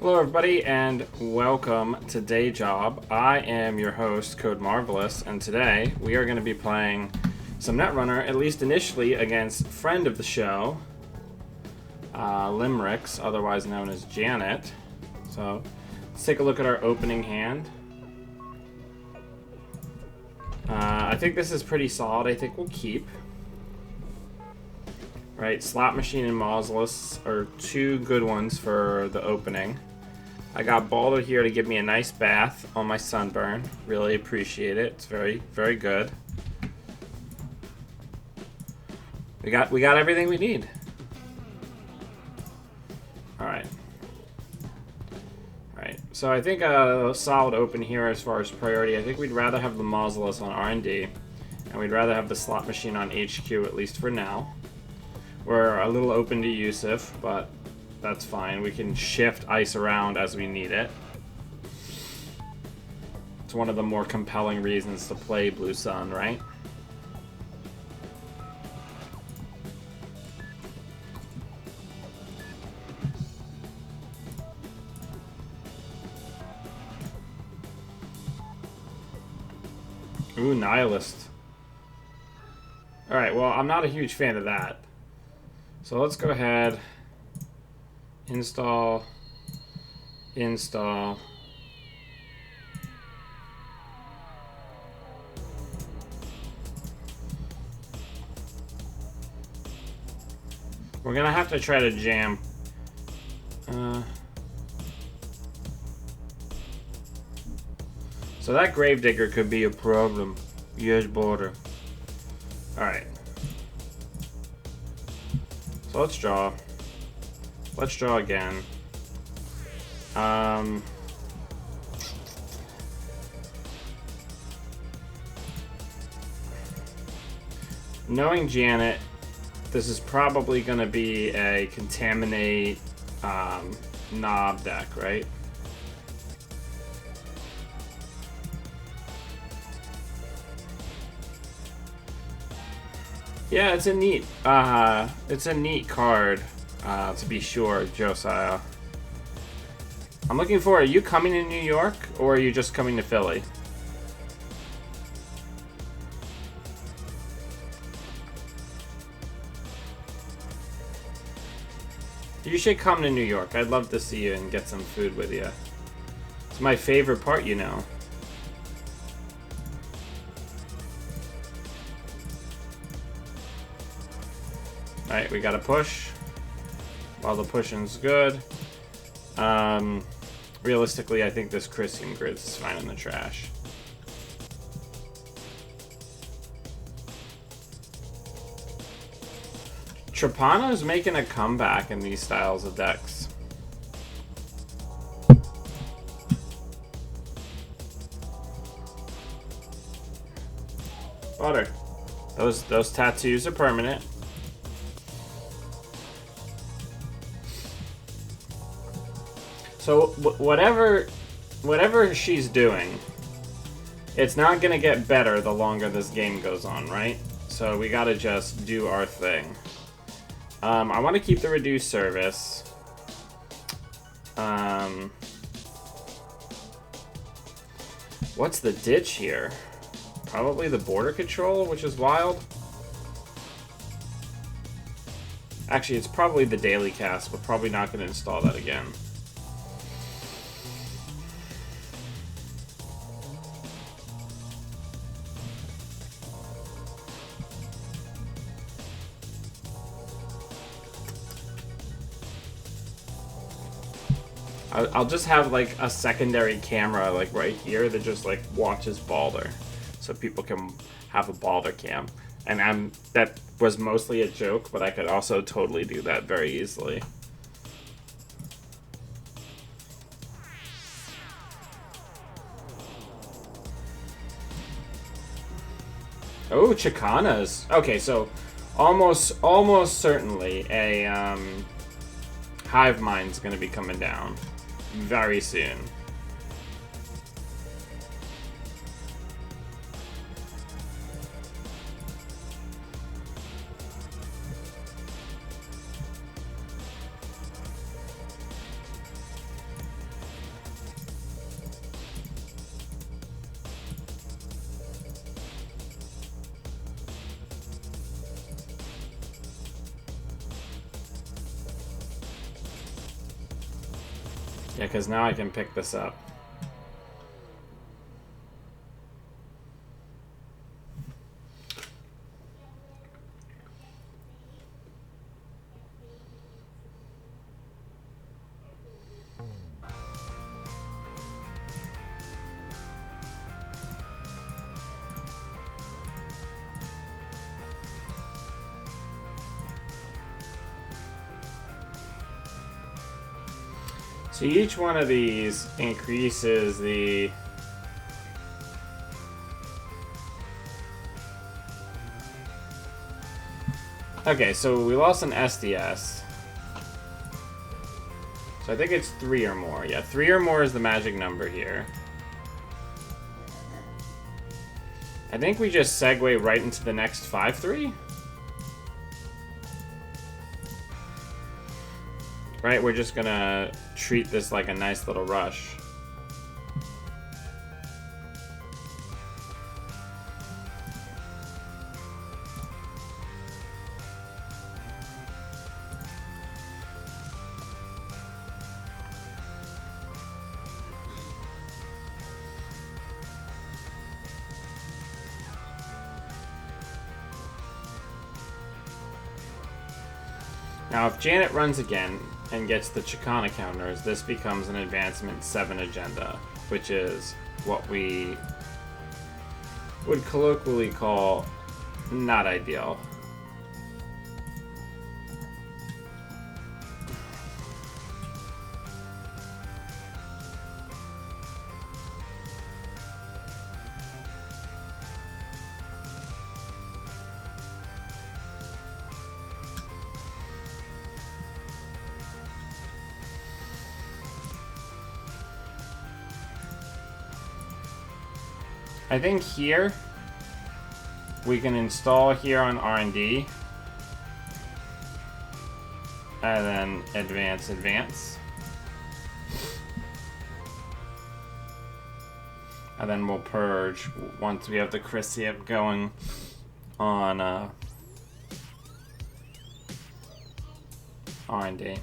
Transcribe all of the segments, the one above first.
Hello, everybody, and welcome to Day Job. I am your host, Code Marvelous, and today we are going to be playing some Netrunner, at least initially, against friend of the show, Limericks, otherwise known as Janet. So, let's take a look at our opening hand. I think this is pretty solid. I think we'll keep. Right, Slot Machine and Mausolus are two good ones for the opening. I got Balder here to give me a nice bath on my sunburn. Really appreciate it. It's very, very good. We got everything we need. Alright. Alright, so I think a solid open here as far as priority. I think we'd rather have the Mausolus on R&D, and we'd rather have the Slot Machine on HQ, at least for now. We're a little open to Yusuf, but that's fine. We can shift ice around as we need it. It's one of the more compelling reasons to play Blue Sun, right? Ooh, Nihilist. Alright, well, I'm not a huge fan of that. So let's go ahead. Install. We're gonna have to try to jam. So that Gravedigger could be a problem. Yes, Border. Alright. So let's draw. Let's draw again. Knowing Janet, this is probably going to be a Contaminate Knob deck, right? Yeah, it's a neat card. To be sure, Josiah. I'm looking for, are you coming to New York, or are you just coming to Philly? You should come to New York. I'd love to see you and get some food with you. It's my favorite part, you know. Alright, we gotta push. While the pushing's good. Realistically, I think this Chrysium Grids is fine in the trash. Trapano's making a comeback in these styles of decks. Butter. Those tattoos are permanent. So whatever she's doing, it's not gonna get better the longer this game goes on, right? So we gotta just do our thing. I want to keep the reduced service. What's the ditch here? Probably the border control, which is wild. Actually, it's probably the daily cast. We're probably not going to install that again. I'll just have like a secondary camera like right here that just like watches Balder, so people can have a Balder cam. And that was mostly a joke, but I could also totally do that very easily. Oh, Chicanas. Okay, so almost certainly a Hive Mind's gonna be coming down very soon. Yeah, because now I can pick this up. So each one of these increases the... Okay, so we lost an SDS. So I think it's 3 or more. Yeah, 3 or more is the magic number here. I think we just segue right into the next 5-3. Right, we're just gonna treat this like a nice little rush. Now, if Janet runs again and gets the Chicana counters, this becomes an advancement 7 agenda, which is what we would colloquially call not ideal. I think here we can install here on R&D and then advance. And then we'll purge once we have the Chrysium going on R&D.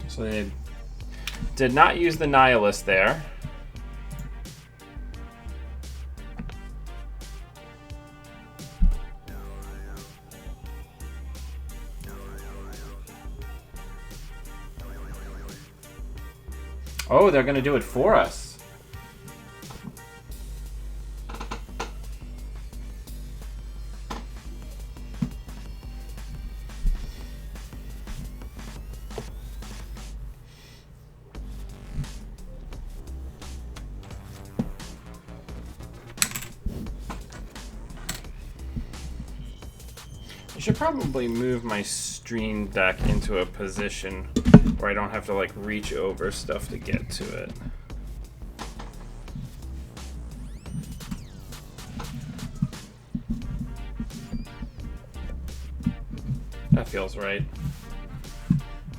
So they did not use the Nihilist there. Oh, they're going to do it for us. I should probably move my Stream Deck into a position where I don't have to like reach over stuff to get to it. That feels right.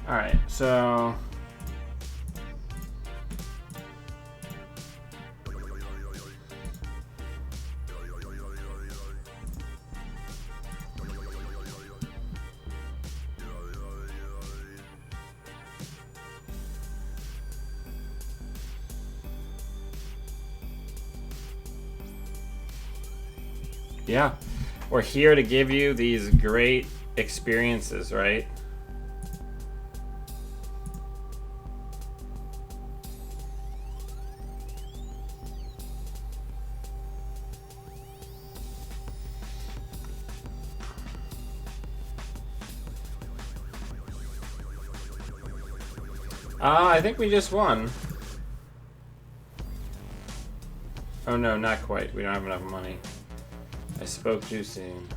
Alright, so... yeah, we're here to give you these great experiences, right? I think we just won. Oh no, not quite. We don't have enough money. I spoke too soon.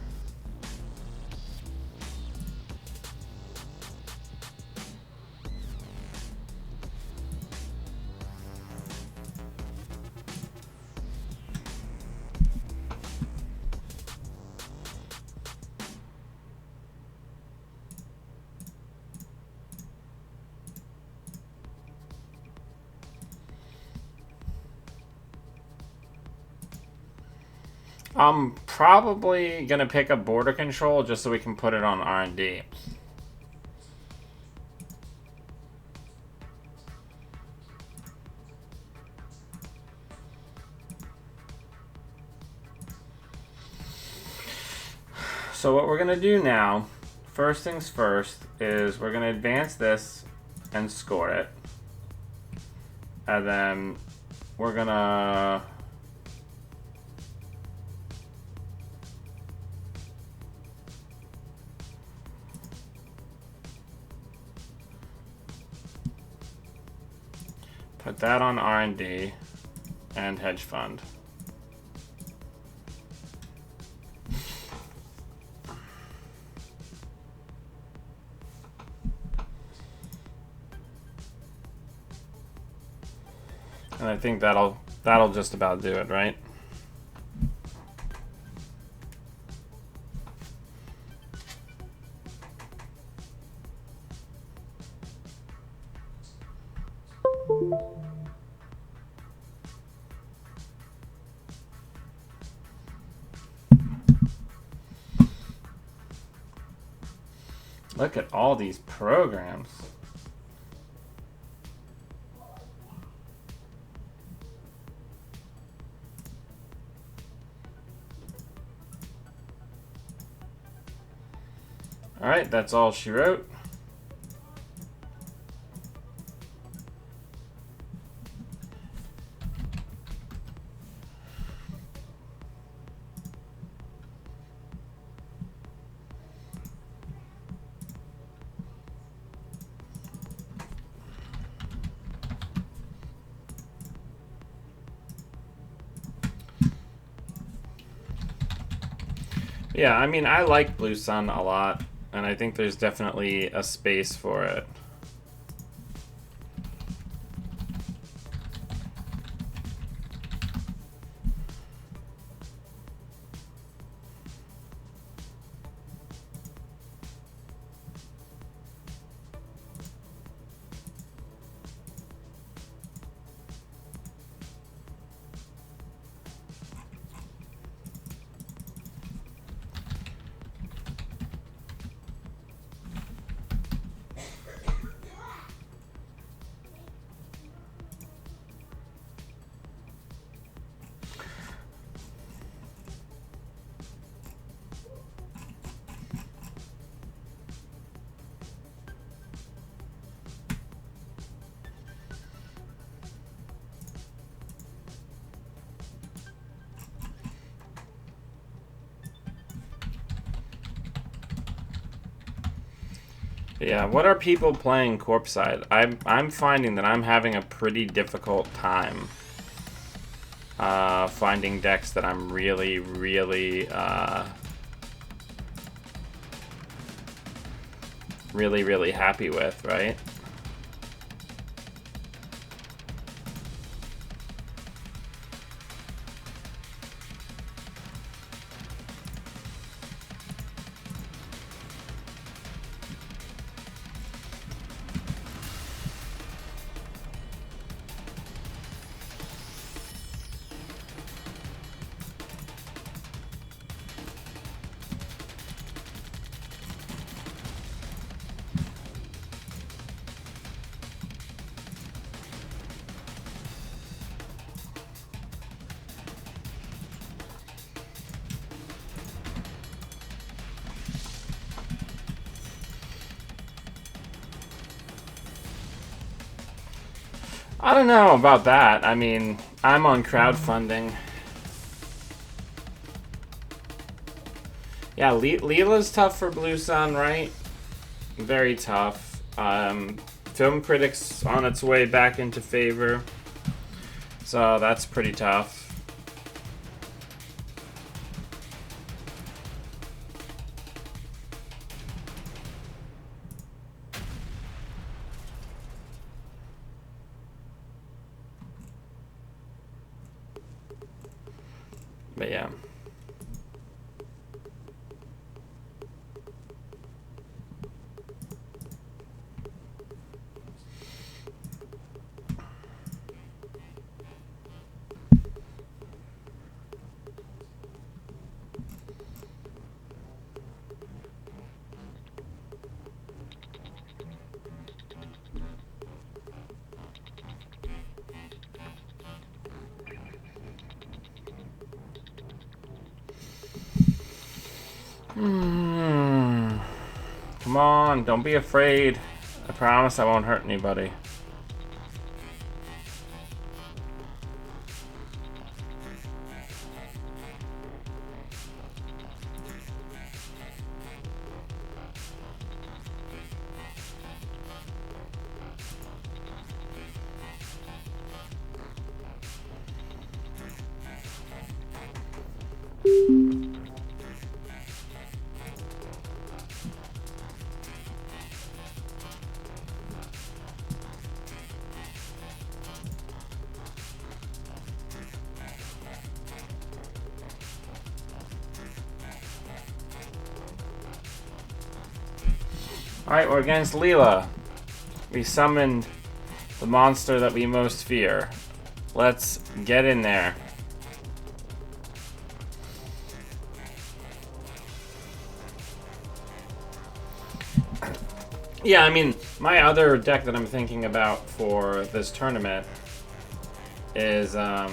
I'm probably gonna pick up border control just so we can put it on R&D. So what we're gonna do now, first things first, is we're gonna advance this and score it. And then we're gonna put that on R&D and hedge fund. And I think that'll just about do it, right? Look at all these programs. All right, that's all she wrote. Yeah, I mean, I like Blue Sun a lot, and I think there's definitely a space for it. Yeah, what are people playing Corpside? I'm finding that I'm having a pretty difficult time finding decks that I'm really, really, really happy with, right? I don't know about that. I mean, I'm on crowdfunding. Yeah, Leela's tough for Blue Sun, right? Very tough. Film Critics on its way back into favor. So that's pretty tough. But yeah. Come on, don't be afraid. I promise I won't hurt anybody. Alright, we're against Leela. We summoned the monster that we most fear. Let's get in there. Yeah, I mean, my other deck that I'm thinking about for this tournament is a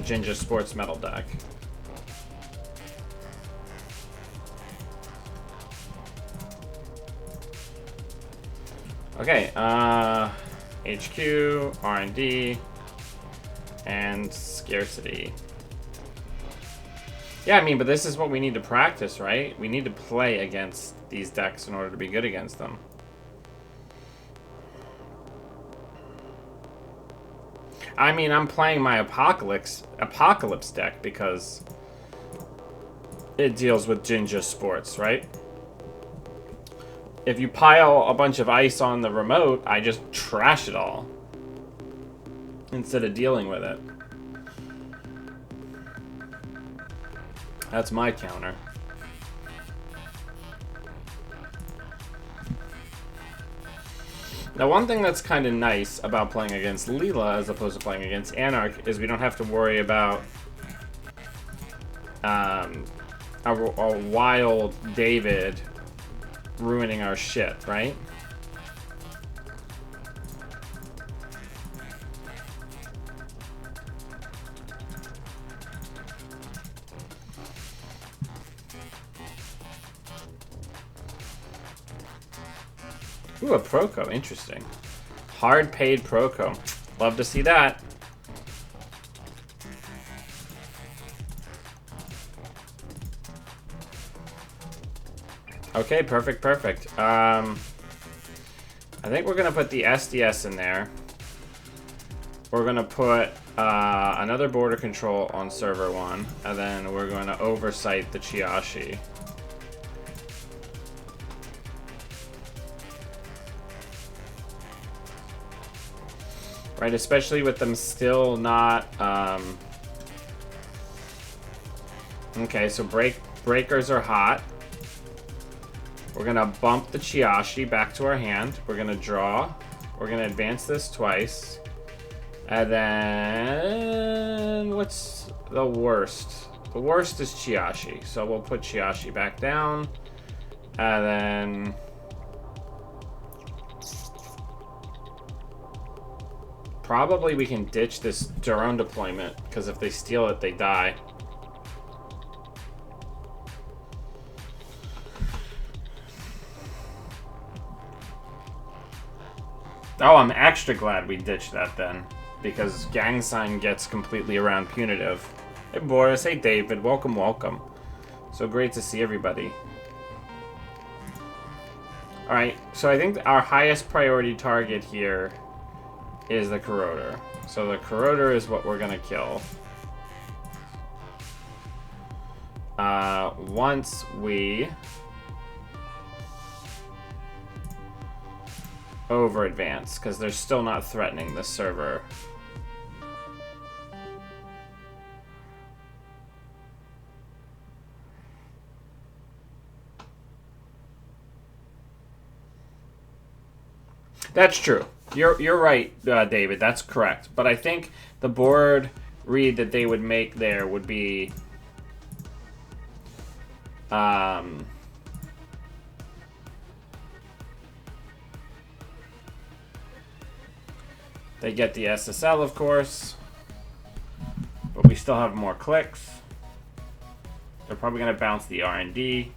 Jinja Sports Metal deck. Okay, HQ, R&D, and Scarcity. Yeah, I mean, but this is what we need to practice, right? We need to play against these decks in order to be good against them. I mean, I'm playing my Apocalypse deck because it deals with Jinja Sports, right? If you pile a bunch of ice on the remote, I just trash it all instead of dealing with it. That's my counter. Now, one thing that's kind of nice about playing against Leela as opposed to playing against Anarch is we don't have to worry about a wild David ruining our shit, right? Ooh, a Proco. Interesting. Hard paid Proco. Love to see that. Okay, perfect, perfect. I think we're going to put the SDS in there. We're going to put another border control on server 1. And then we're going to oversight the Chiashi. Right, especially with them still not... Okay, so breakers are hot. We're going to bump the Chiashi back to our hand. We're going to draw. We're going to advance this twice. And then... What's the worst? The worst is Chiashi. So we'll put Chiashi back down. And then... Probably we can ditch this drone deployment, because if they steal it, they die. Oh, I'm extra glad we ditched that then, because Gang Sign gets completely around Punitive. Hey Boris, hey David, welcome, welcome. So great to see everybody. Alright, so I think our highest priority target here is the Corroder. So the Corroder is what we're gonna kill. Once we over advance, because they're still not threatening the server. That's true. You're right, David. That's correct. But I think the board read that they would make there would be they get the SSL, of course, but we still have more clicks. They're probably going to bounce the R&D.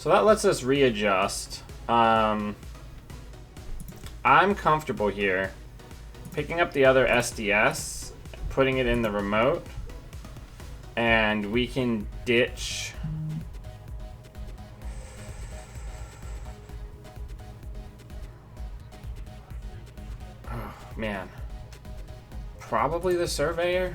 So that lets us readjust. I'm comfortable here. Picking up the other SDS, putting it in the remote, and we can ditch... Oh, man. Probably the Surveyor?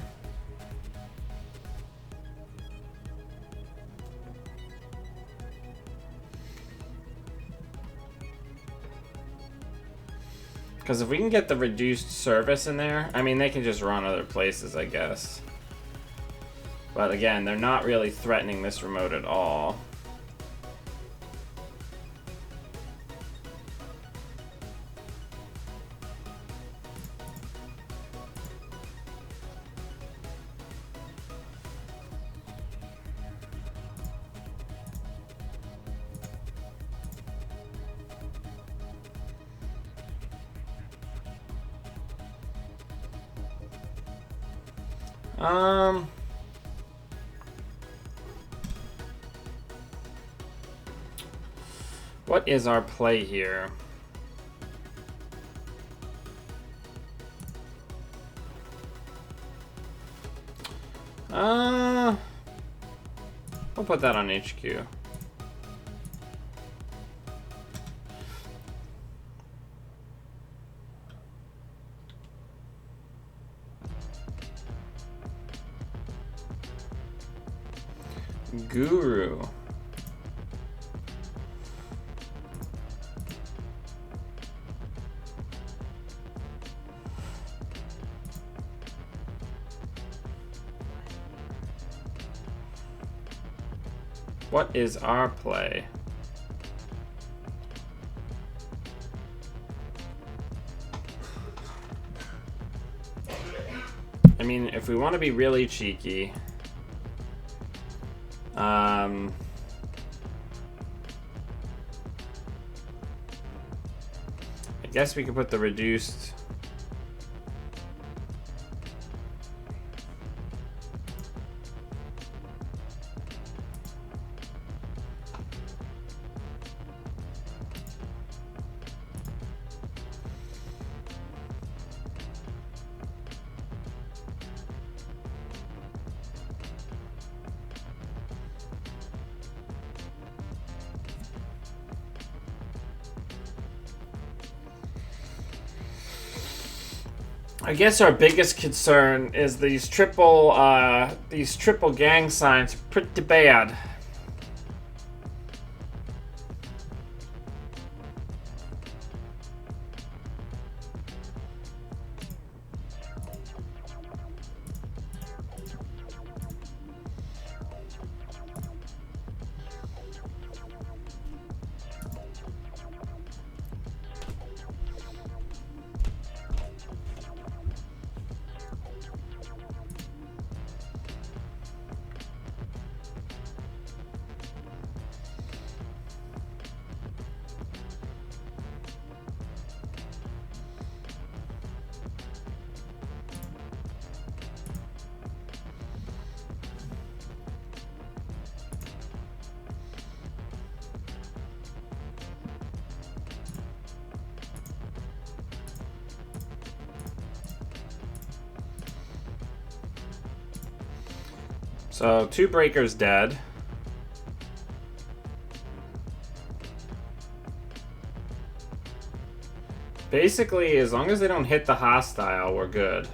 Because if we can get the reduced service in there, I mean, they can just run other places, I guess. But again, they're not really threatening this remote at all. What is our play here? We'll put that on HQ. Guru. What is our play? I mean, if we want to be really cheeky, I guess we could put the reduced. I guess our biggest concern is these triple gang signs are pretty bad. So 2 breakers dead. Basically, as long as they don't hit the hostile, we're good.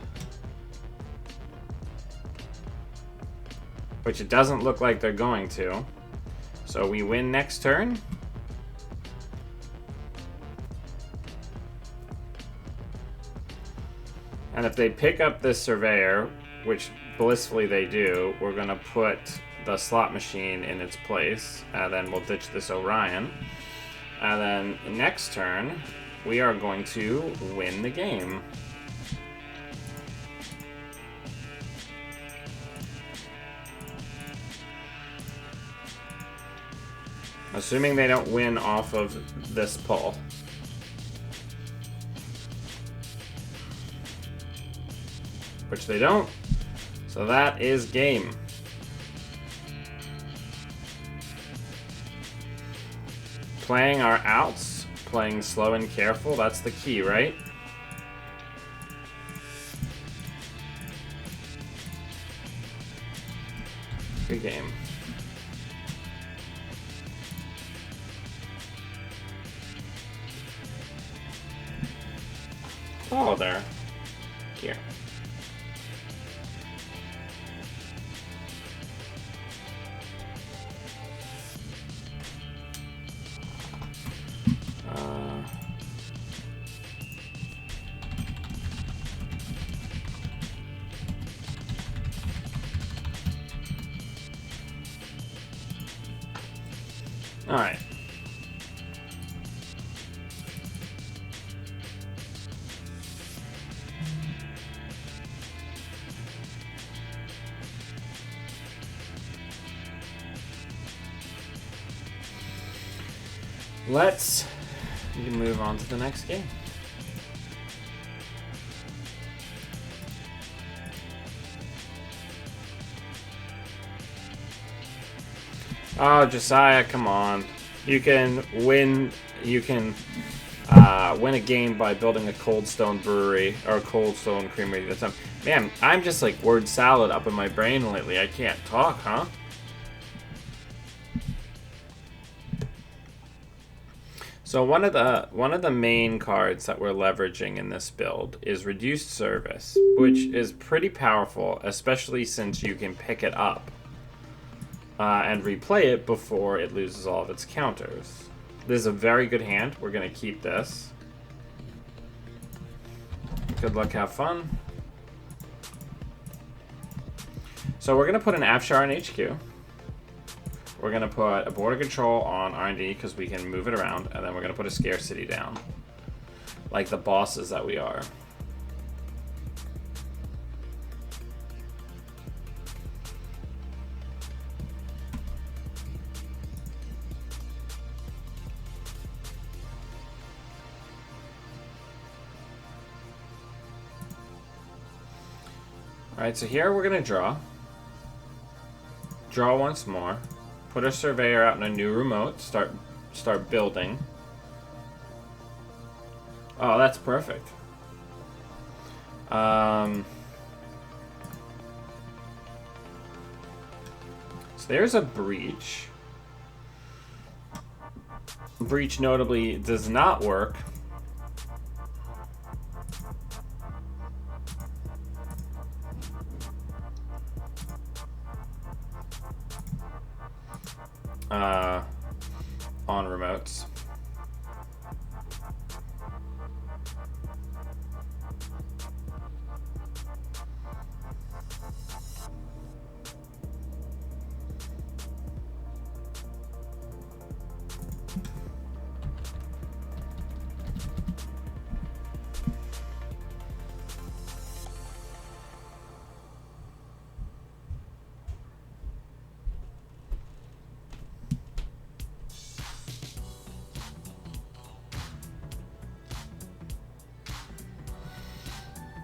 Which it doesn't look like they're going to. So we win next turn. And if they pick up this Surveyor, which blissfully they do, we're gonna put the slot machine in its place, and then we'll ditch this Orion. And then next turn, we are going to win the game. Assuming they don't win off of this pull. Which they don't. So that is game. playing our outs, playing slow and careful, that's the key, right? Good game. Oh, there. Here. All right. Let's move on to the next game. Oh, Josiah, come on. You can win win a game by building a Cold Stone brewery or a Cold Stone creamery at a time. Man, I'm just like word salad up in my brain lately. I can't talk, huh? So one of the main cards that we're leveraging in this build is Reduced Service, which is pretty powerful, especially since you can pick it up and replay it before it loses all of its counters. This is a very good hand. We're going to keep this. Good luck, have fun. So we're going to put an Afshar in HQ. We're going to put a border control on R&D because we can move it around, and then we're going to put a scarcity down, like the bosses that we are. Alright, so here we're going to draw. Draw once more. Put a surveyor out in a new remote. Start building. Oh, that's perfect. So there's a breach. Breach notably does not work. On remotes.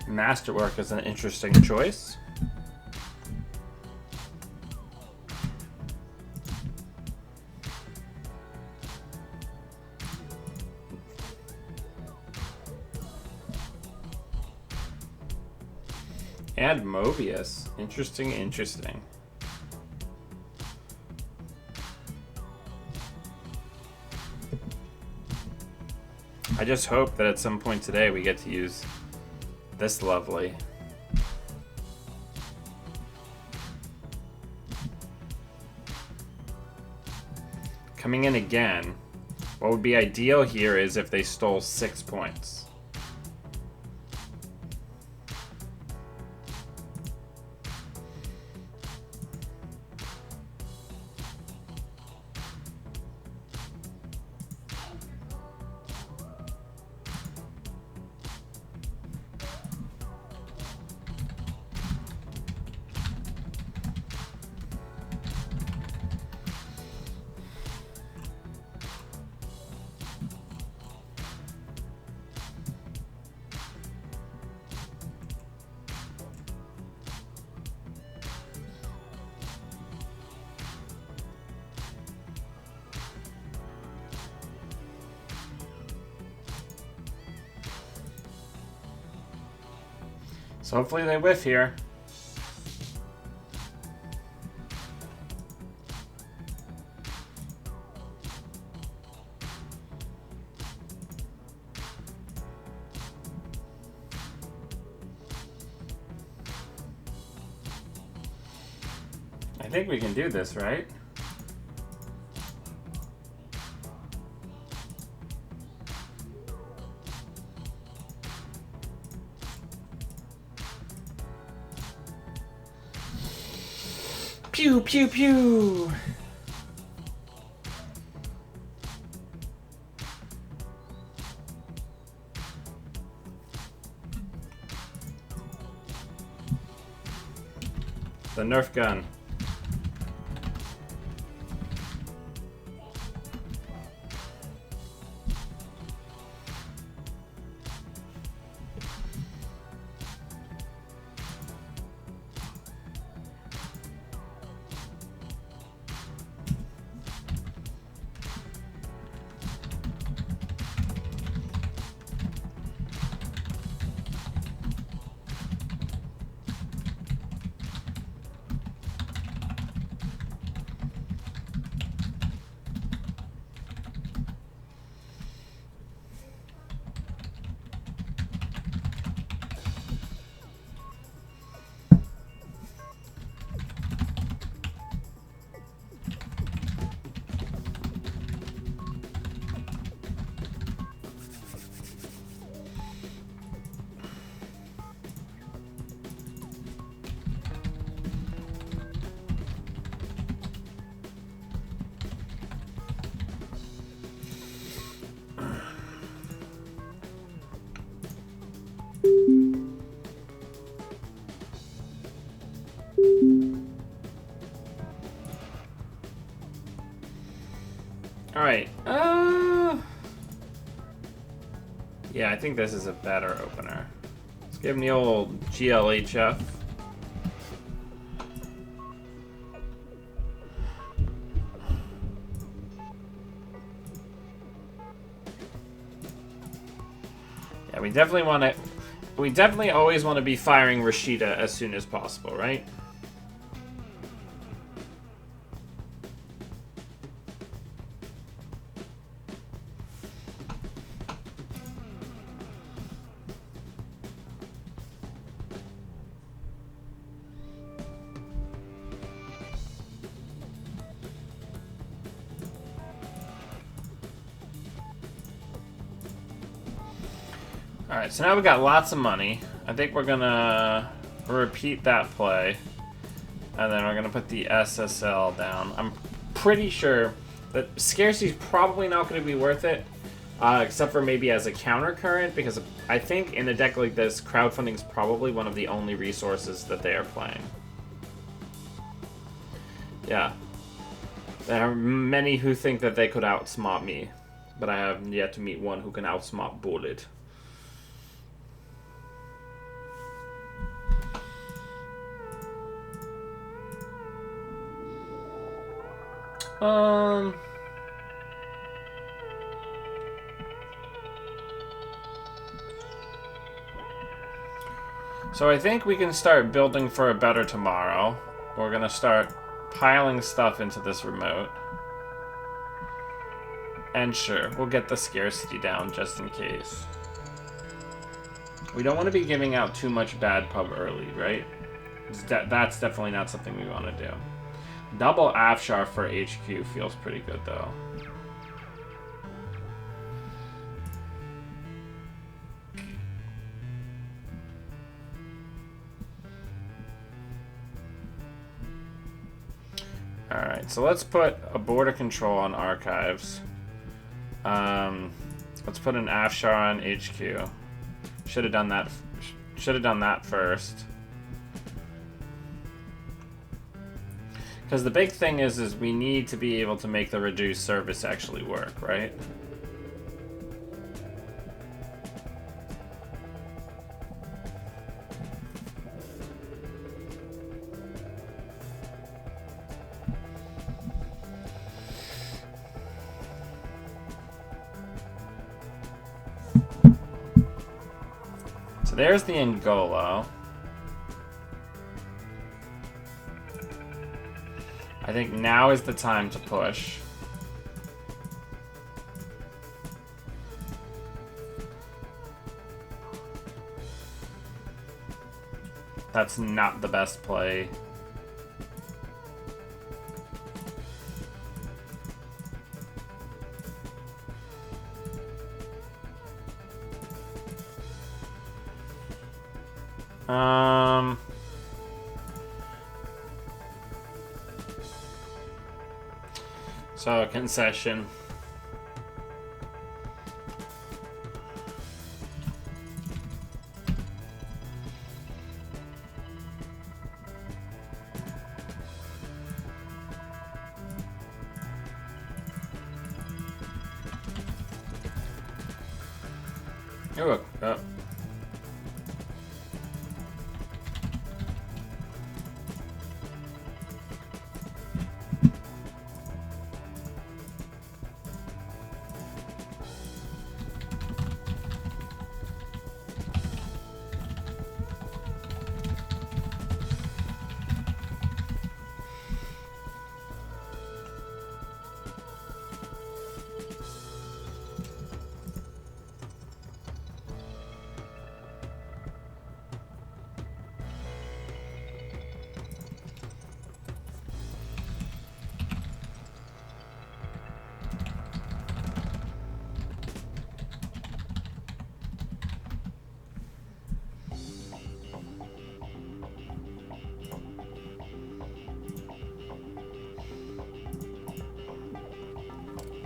Masterwork is an interesting choice. And Mobius. Interesting, interesting. I just hope that at some point today we get to use this lovely. Coming in again. What would be ideal here is if they stole 6 points. So hopefully they whiff here. I think we can do this, right? Pew, pew, pew! The Nerf gun. Alright, yeah, I think this is a better opener. Let's give him the old GLHF. Yeah, we definitely always want to be firing Rashida as soon as possible, right? Alright, so now we got lots of money. I think we're gonna repeat that play. And then we're gonna put the SSL down. I'm pretty sure that Scarcity's probably not gonna be worth it. Except for maybe as a counter current, because I think in a deck like this, crowdfunding is probably one of the only resources that they are playing. Yeah. There are many who think that they could outsmart me, but I have yet to meet one who can outsmart Bullet. So I think we can start building for a better tomorrow. We're gonna start piling stuff into this remote. And sure, we'll get the scarcity down just in case. We don't want to be giving out too much bad pub early, right? That's definitely not something we want to do. Double Afshar for HQ feels pretty good, though. Alright, so let's put a border control on archives. Let's put an Afshar on HQ. Should have done that. Should have done that first. Because the big thing is we need to be able to make the reduced service actually work, right? So there's the Angolo. I think now is the time to push. That's not the best play. So a concession. Oh, oh.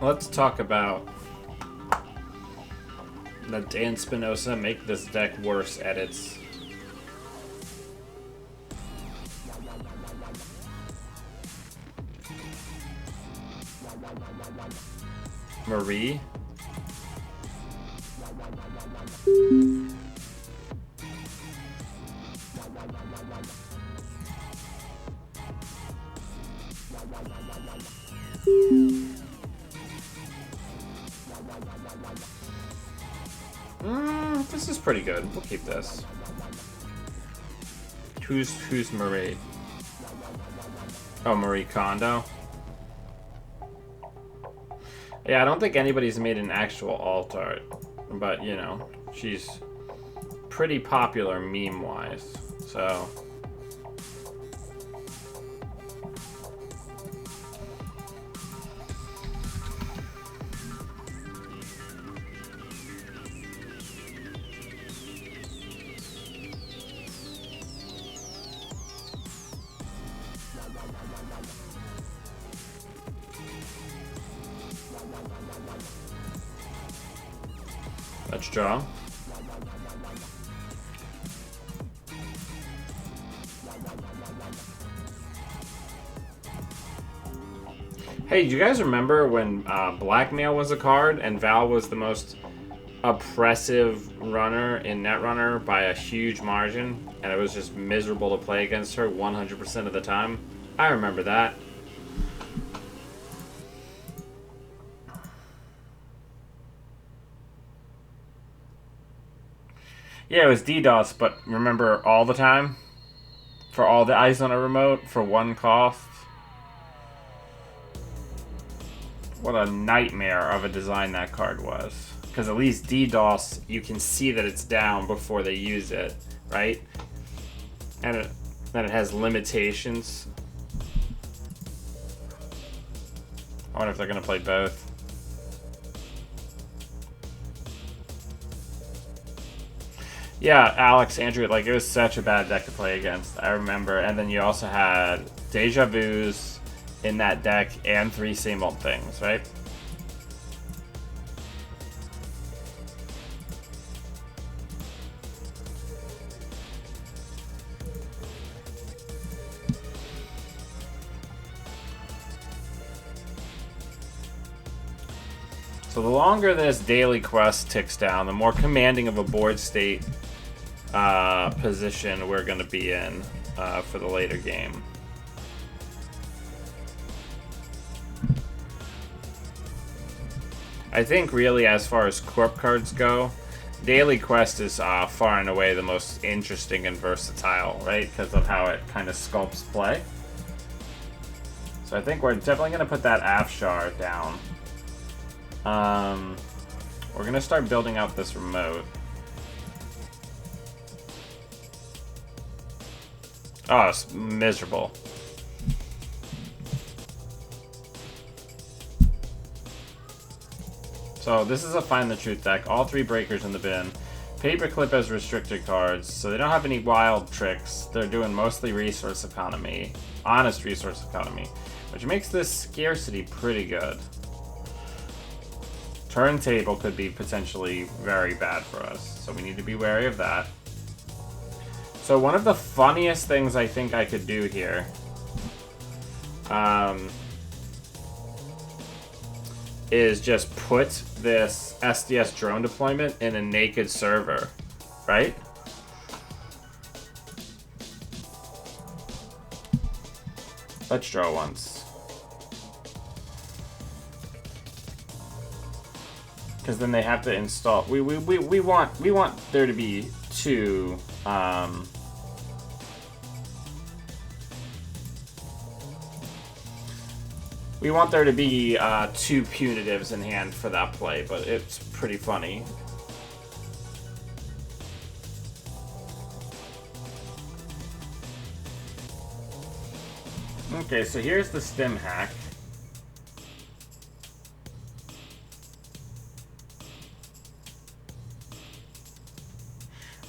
Let's talk about the Dan Spinoza make this deck worse edits. Marie? This is pretty good. We'll keep this. Who's Marie? Oh, Marie Kondo. Yeah, I don't think anybody's made an actual alt art, but you know, she's pretty popular meme-wise, so. Let's draw. Hey, do you guys remember when Blackmail was a card and Val was the most oppressive runner in Netrunner by a huge margin, and it was just miserable to play against her 100% of the time? I remember that. Yeah, it was DDoS, but remember all the time? For all the eyes on a remote for one cost? What a nightmare of a design that card was. Because at least DDoS, you can see that it's down before they use it, right? And then it has limitations. I wonder if they're going to play both. Yeah, Alex, Andrew, like, it was such a bad deck to play against, I remember. And then you also had Deja Vus in that deck and 3 Same Old Things, right? So the longer this daily quest ticks down, the more commanding of a board state position we're going to be in for the later game. I think really as far as corp cards go, Daily Quest is far and away the most interesting and versatile, right? Because of how it kind of sculpts play. So I think we're definitely going to put that Afshar down. We're going to start building out this remote. Oh, it's miserable. So this is a Find the Truth deck. All 3 breakers in the bin. Paperclip has restricted cards, so they don't have any wild tricks. They're doing mostly resource economy. Honest resource economy. Which makes this scarcity pretty good. Turntable could be potentially very bad for us, so we need to be wary of that. So one of the funniest things I think I could do here is just put this SDS drone deployment in a naked server, right? Let's draw once. Because then they have to install. We want there to be 2. We want there to be 2 punitives in hand for that play, but it's pretty funny. Okay, so here's the stim hack.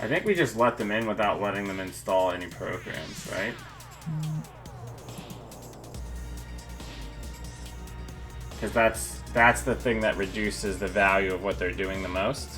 I think we just let them in without letting them install any programs, right? Because that's the thing that reduces the value of what they're doing the most.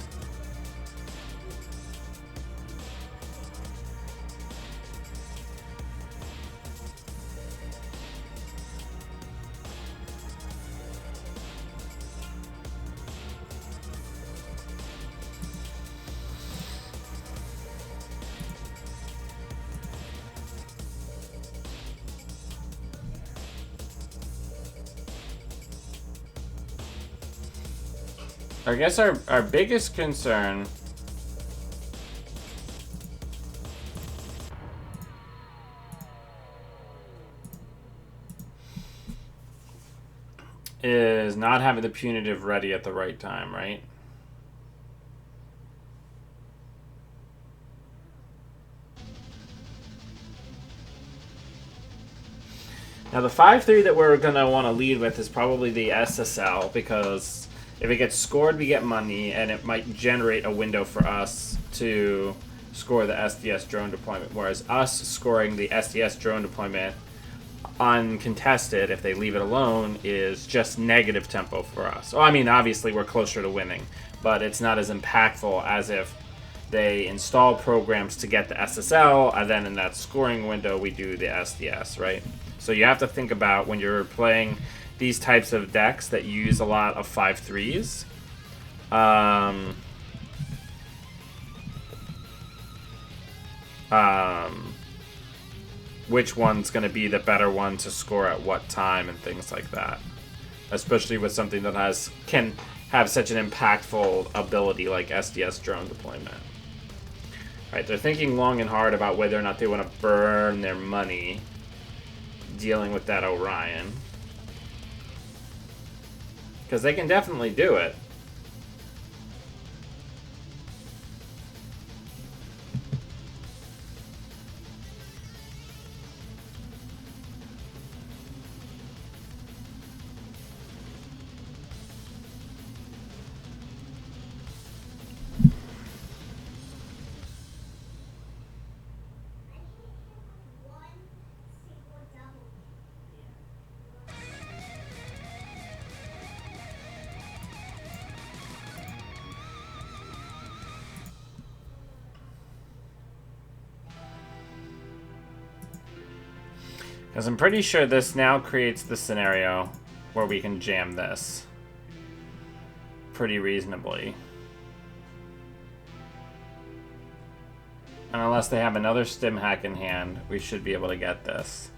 I guess our biggest concern is not having the punitive ready at the right time, right? Now the 5-3 that we're going to want to lead with is probably the SSL, because if it gets scored, we get money, and it might generate a window for us to score the SDS drone deployment, whereas us scoring the SDS drone deployment uncontested, if they leave it alone, is just negative tempo for us. Oh, I mean, obviously we're closer to winning, but it's not as impactful as if they install programs to get the SSL, and then in that scoring window we do the SDS, right? So you have to think about when you're playing these types of decks that use a lot of 5-3s. Which one's going to be the better one to score at what time and things like that. Especially with something that can have such an impactful ability like SDS drone deployment. Right, they're thinking long and hard about whether or not they want to burn their money dealing with that Orion. Because they can definitely do it. Because I'm pretty sure this now creates the scenario where we can jam this pretty reasonably. And unless they have another stim hack in hand, we should be able to get this.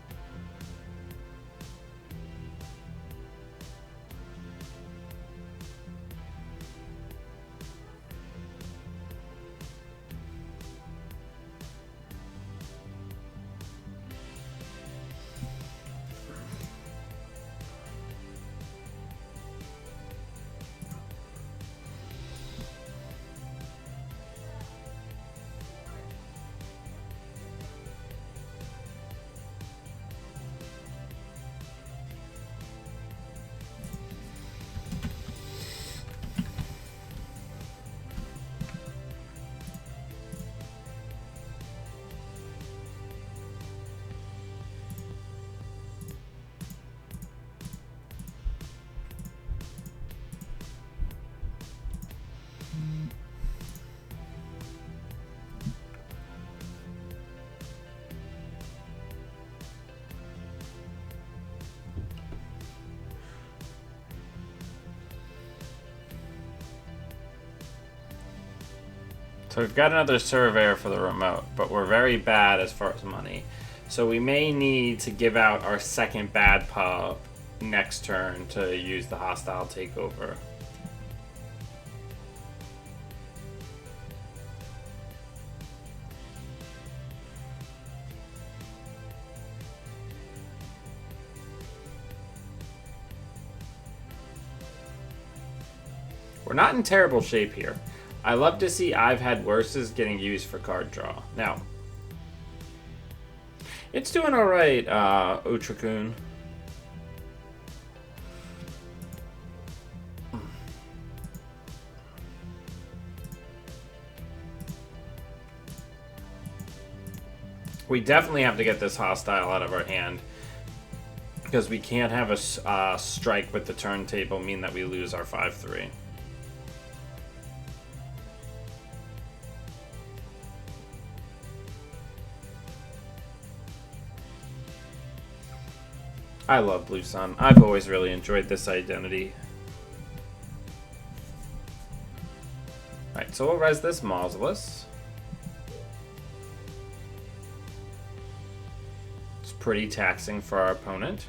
So we've got another surveyor for the remote, but we're very bad as far as money. So we may need to give out our second bad pub next turn to use the hostile takeover. We're not in terrible shape here. I love to see I've had worses getting used for card draw. Now, it's doing alright, Utrakun. We definitely have to get this hostile out of our hand, because we can't have a strike with the turntable mean that we lose our 5-3. I love Blue Sun. I've always really enjoyed this identity. Alright, so we'll res this Mausolus. It's pretty taxing for our opponent.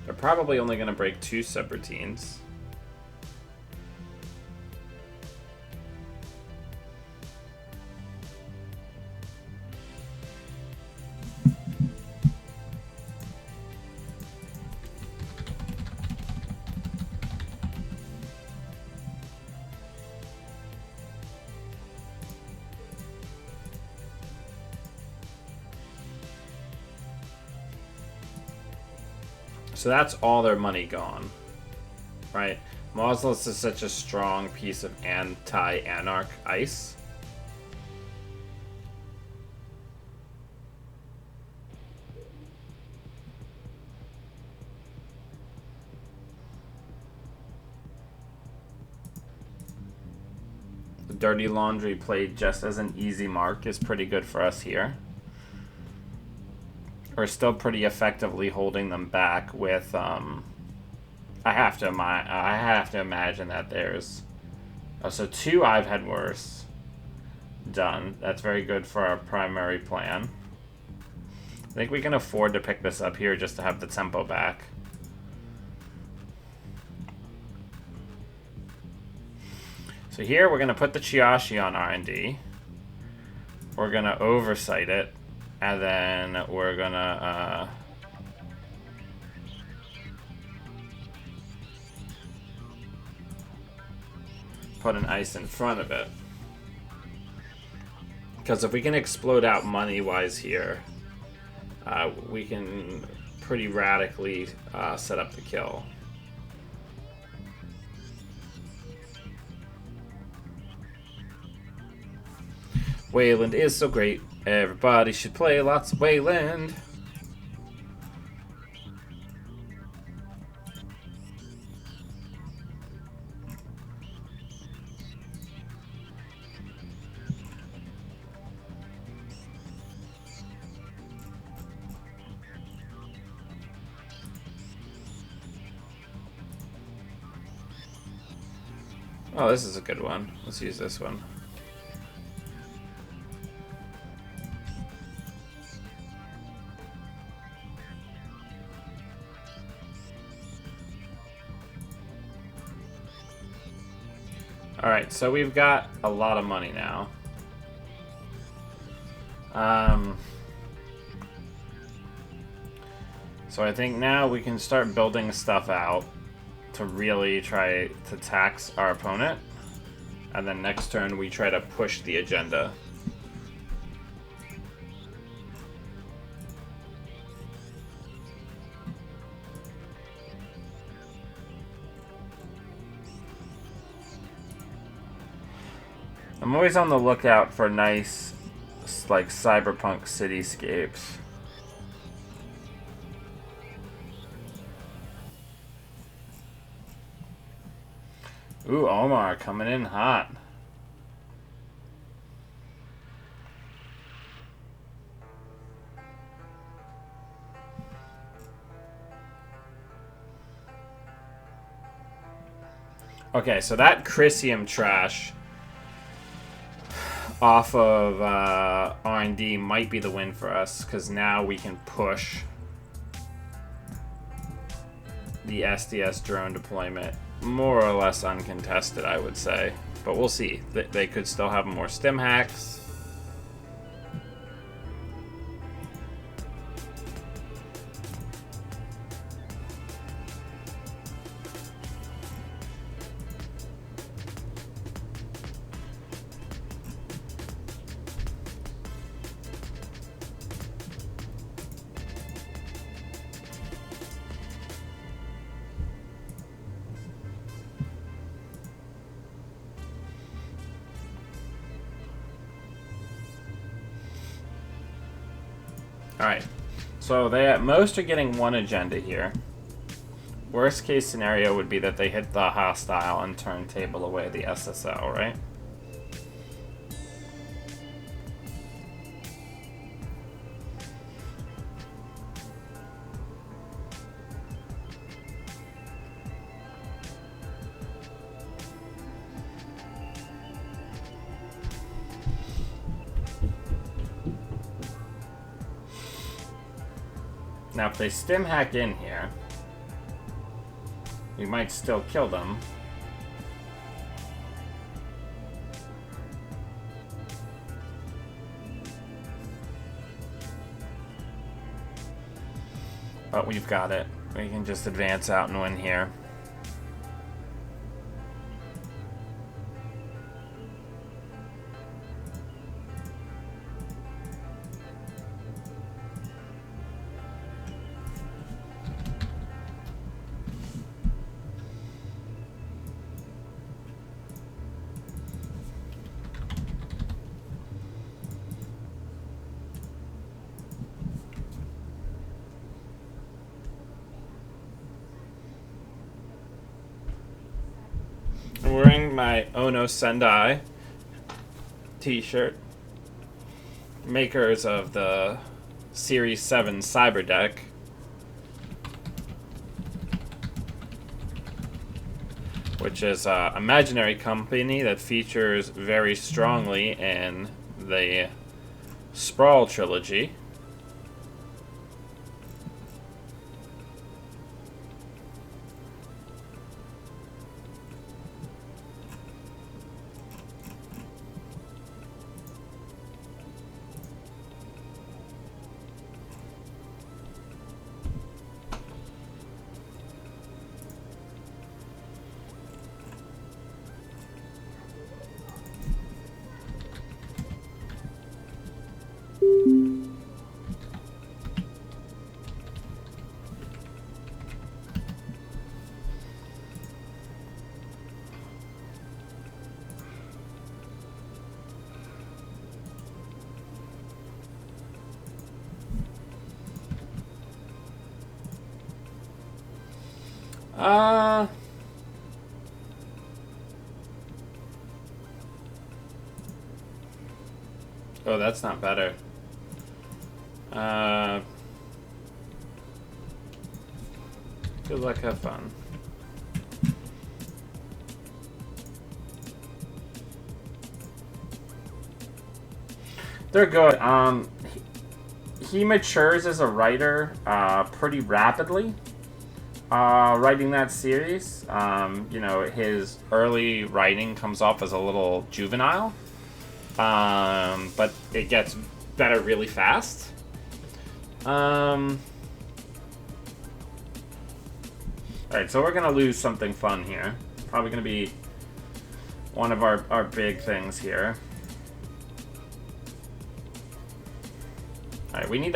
They're probably only going to break 2 subroutines. So that's all their money gone, right? Mausolus is such a strong piece of anti-Anarch ice. The Dirty Laundry played just as an easy mark is pretty good for us here. We're still pretty effectively holding them back with, I have to imagine that there's, so 2 I've had worse done. That's very good for our primary plan. I think we can afford to pick this up here just to have the tempo back. So here we're going to put the Chiashi on R&D. We're going to oversight it. And then we're gonna put an ice in front of it. Because if we can explode out money-wise here, we can pretty radically set up the kill. Wayland is so great. Everybody should play lots of Wayland. Oh, this is a good one. Let's use this one. Alright, so we've got a lot of money now. So I think now we can start building stuff out to really try to tax our opponent. And then next turn we try to push the agenda. I'm always on the lookout for nice, like, cyberpunk cityscapes. Ooh, Omar coming in hot. Okay, so that Chrysium trash off of R&D might be the win for us, because now we can push the SDS drone deployment more or less uncontested, I would say. But we'll see. They could still have more stim hacks. Alright, so they at most are getting one agenda here. Worst case scenario would be that they hit the hostile and turntable away the SSL, right? Now, if they stim hack in here, we might still kill them. But we've got it. We can just advance out and win here. I'm wearing my Ono Sendai t-shirt. Makers of the Series 7 Cyber Deck. Which is an imaginary company that features very strongly in the Sprawl trilogy. Oh, that's not better. Good luck, have fun. They're good. He matures as a writer pretty rapidly. Writing that series, you know, his early writing comes off as a little juvenile, but it gets better really fast. Alright, so we're gonna lose something fun here. Probably gonna be one of our big things here. Alright, we need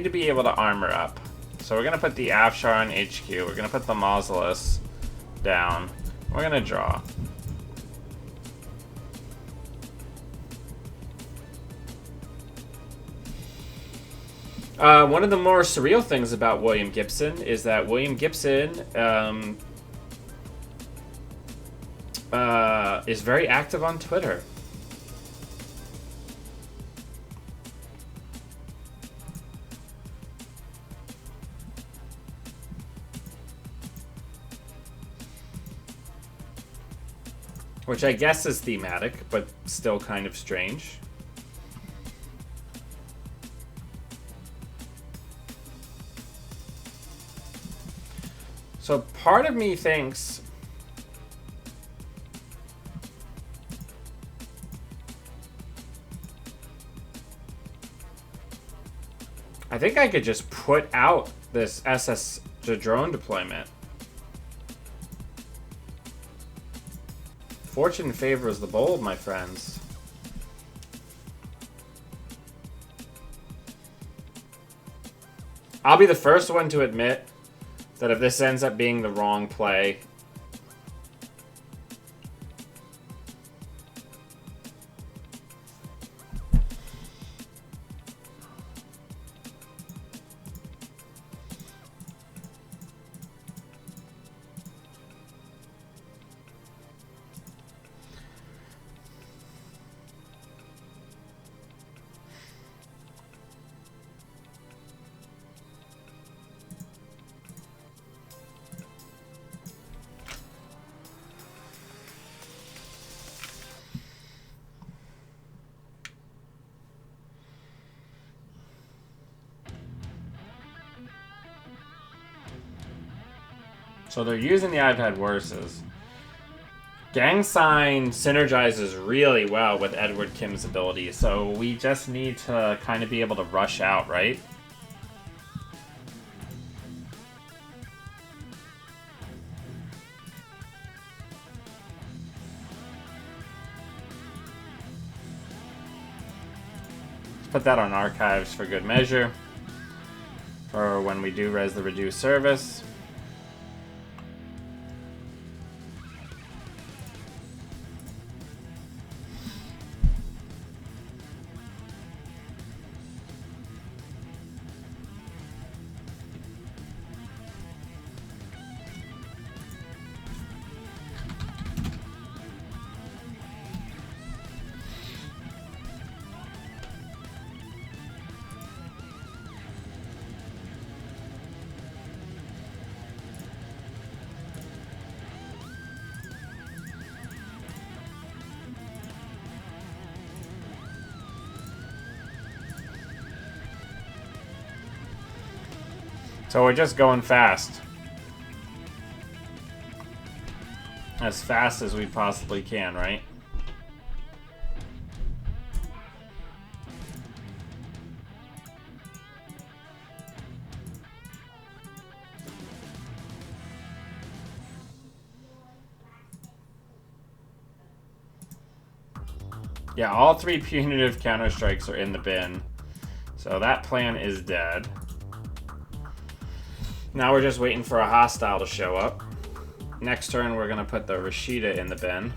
to be able to armor up. So we're gonna put the Afshar on HQ. We're gonna put the Mausolus down. We're gonna draw. One of the more surreal things about William Gibson is that William Gibson is very active on Twitter. which I guess is thematic, but still kind of strange. So part of me thinks I think I could just put out this SS drone deployment. Fortune favors the bold, my friends. I'll be the first one to admit that if this ends up being the wrong play, so they're using the iPad Worses. Gang Sign synergizes really well with Edward Kim's ability, so we just need to kind of be able to rush out, right? Let's put that on archives for good measure, for when we do res the reduced service. So we're just going fast. As fast as we possibly can, right? Yeah, all 3 punitive counterstrikes are in the bin. So that plan is dead. Now we're just waiting for a hostile to show up. Next turn, we're going to put the Rashida in the bin.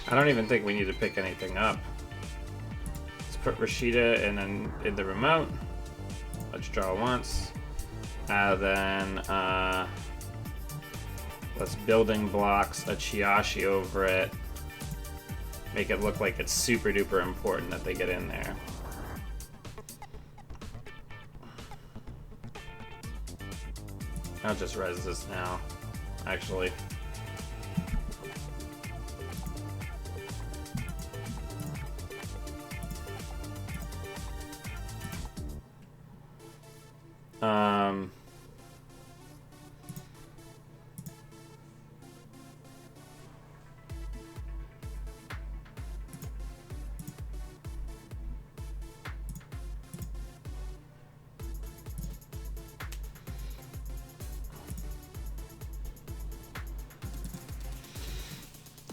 I don't even think we need to pick anything up. Let's put Rashida in the remote. Let's draw once. Then let's building blocks a Chiashi over it. Make it look like it's super duper important that they get in there. I'll just res this now, actually.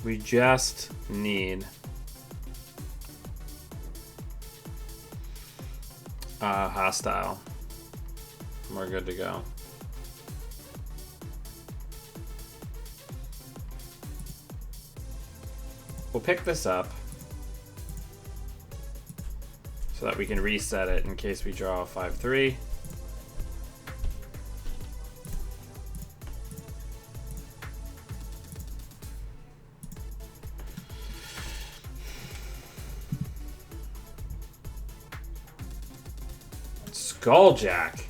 We just need Hostile. We're good to go. We'll pick this up so that we can reset it in case we draw a 5-3. Skulljack.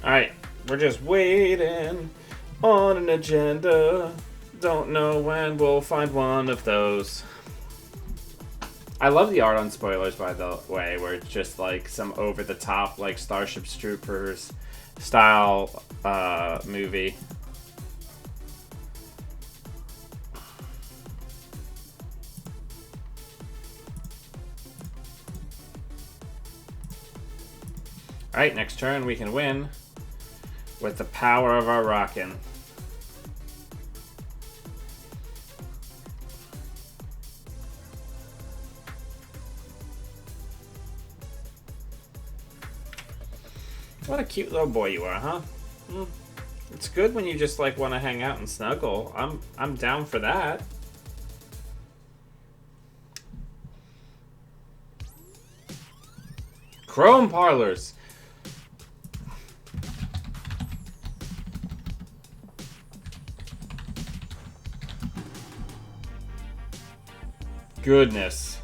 Alright, we're just waiting on an agenda. Don't know when we'll find one of those. I love the art on spoilers, by the way, where it's just like some over-the-top, like Starship Troopers style movie. Alright, next turn we can win with the power of our rockin'. What a cute little boy you are, huh? It's good when you just like want to hang out and snuggle. I'm down for that. Chrome Parlors. Goodness.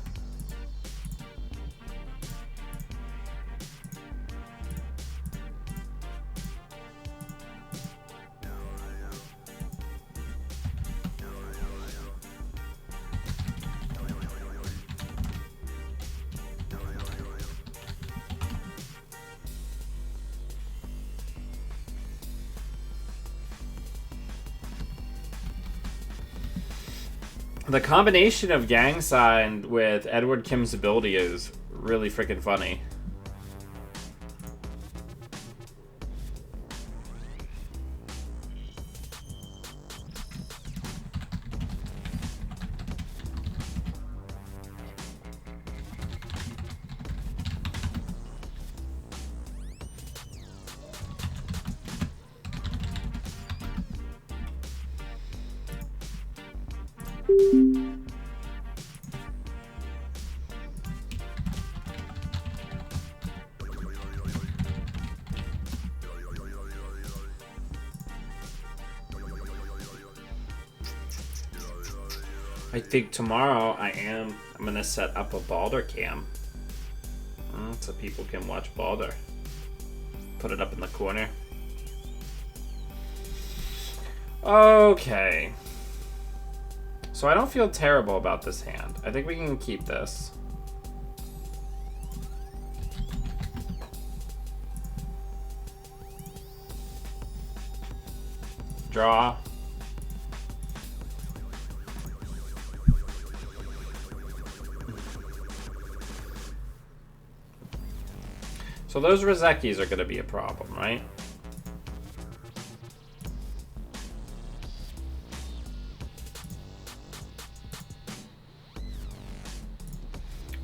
The combination of Gang Sign with Edward Kim's ability is really freaking funny. I think tomorrow I'm gonna set up a Baldur cam. So people can watch Baldur. Put it up in the corner. Okay. So I don't feel terrible about this hand. I think we can keep this. Draw. So those Rozekis are going to be a problem, right?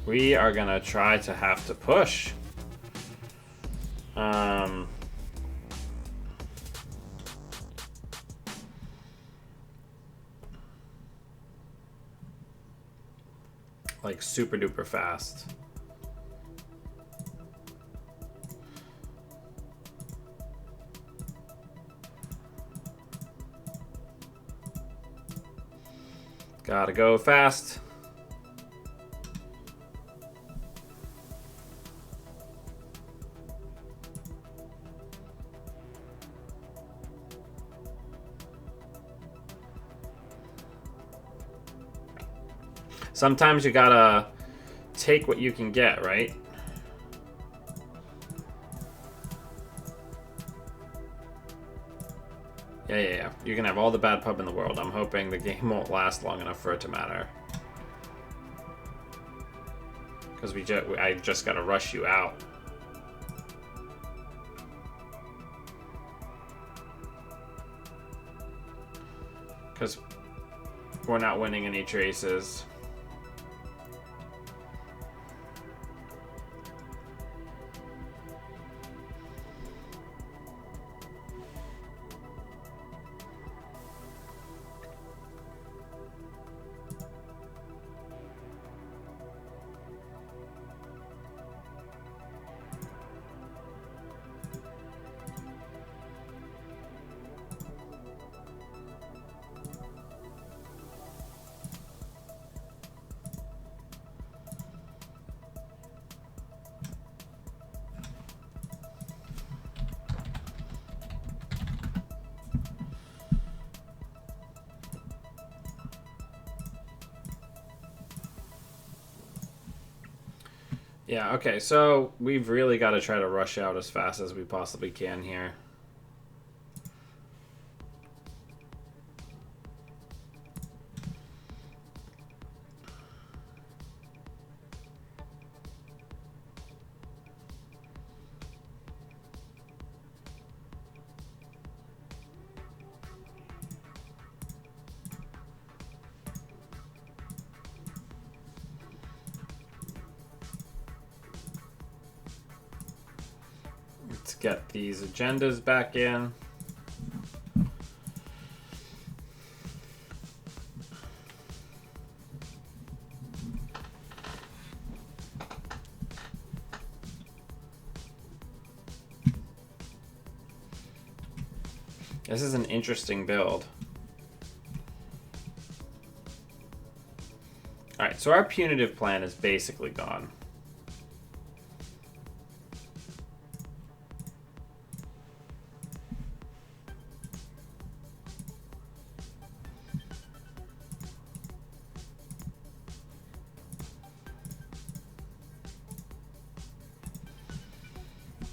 We are going to try to have to push. Like super duper fast. Gotta go fast. Sometimes you gotta take what you can get, right? Yeah. You can have all the bad pub in the world. I'm hoping the game won't last long enough for it to matter. Because I just gotta rush you out. Because we're not winning any traces. Yeah, okay, so we've really got to try to rush out as fast as we possibly can here. Let's get these agendas back in. This is an interesting build. Alright, so our punitive plan is basically gone.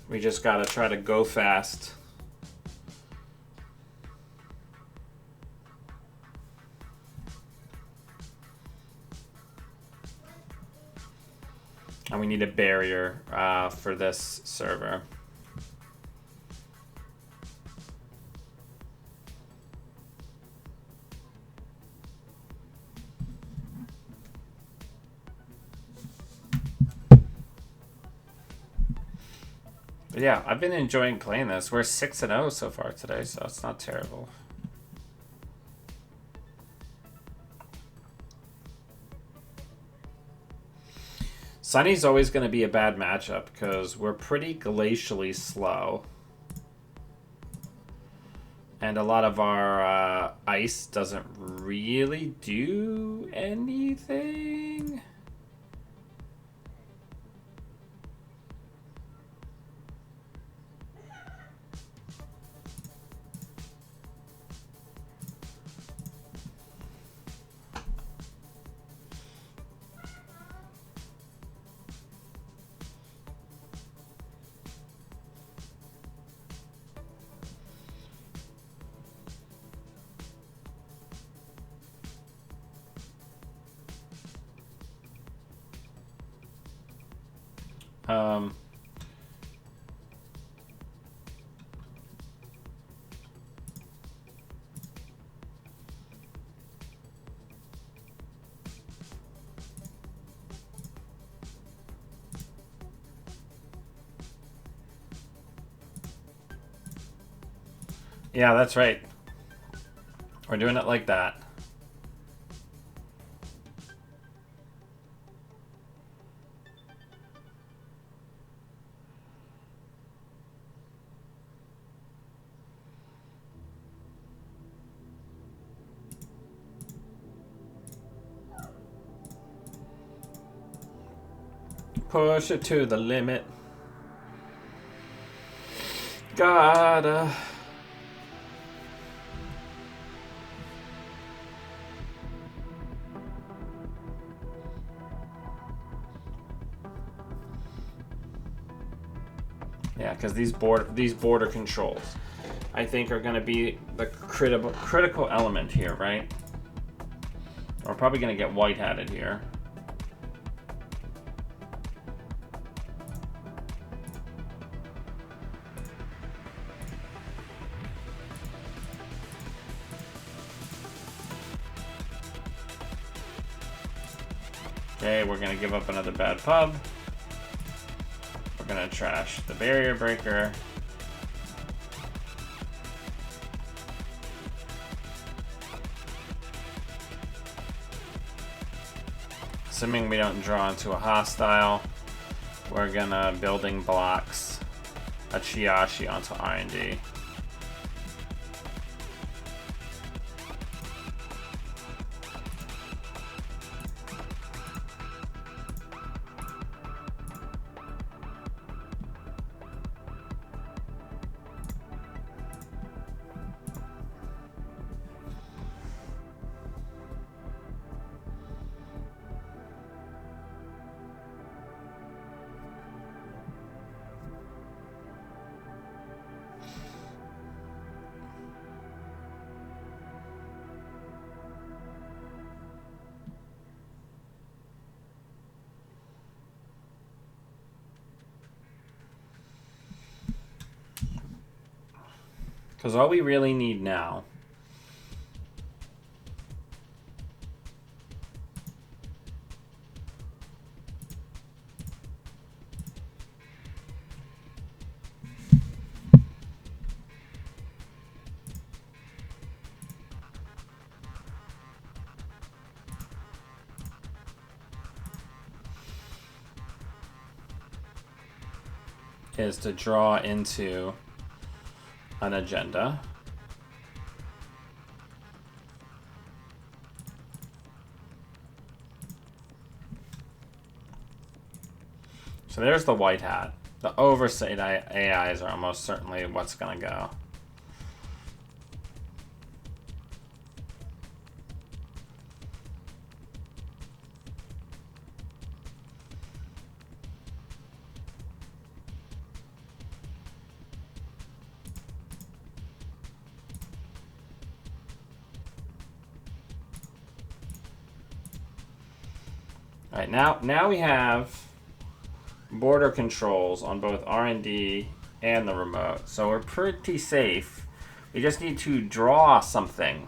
We just gotta try to go fast. And we need a barrier for this server. But yeah, I've been enjoying playing this. We're 6-0 so far today, so it's not terrible. Sunny's always going to be a bad matchup because we're pretty glacially slow. And a lot of our ice doesn't really do anything. Yeah, that's right. We're doing it like that. Push it to the limit. Gotta. Yeah, because these border controls, I think, are going to be the critical element here, right? We're probably going to get white-hatted here. Okay, we're going to give up another bad pub. We're going to trash the barrier breaker. Assuming we don't draw into a hostile, we're going to building blocks a Chiashi onto R&D. Because all we really need now is to draw into an agenda. So there's the white hat. The oversight AIs are almost certainly what's going to go. All right, now we have border controls on both R&D and the remote, so we're pretty safe. We just need to draw something.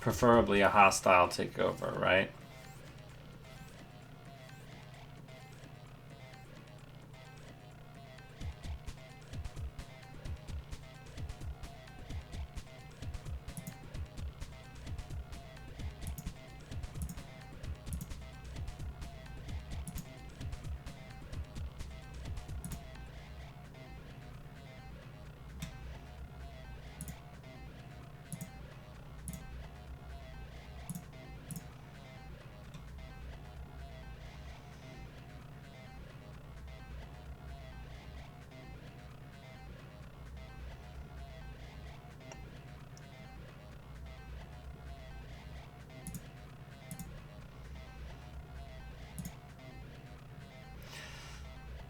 Preferably a hostile takeover, right?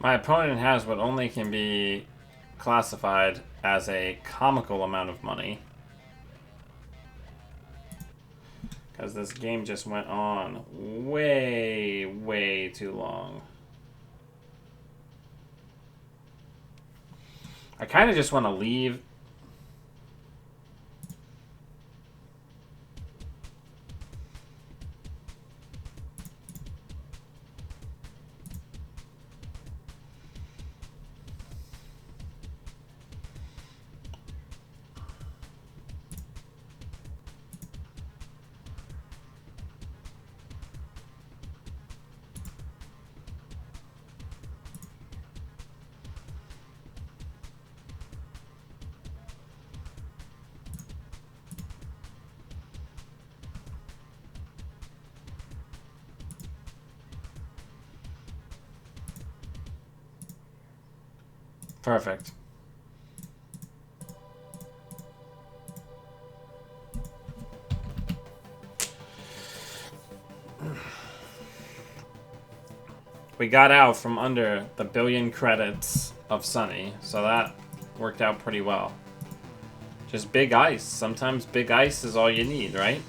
My opponent has what only can be classified as a comical amount of money. Because this game just went on way, way too long. I kind of just want to leave. Perfect. We got out from under the 1 billion credits of Sunny, so that worked out pretty well. Just big ice. Sometimes big ice is all you need, right?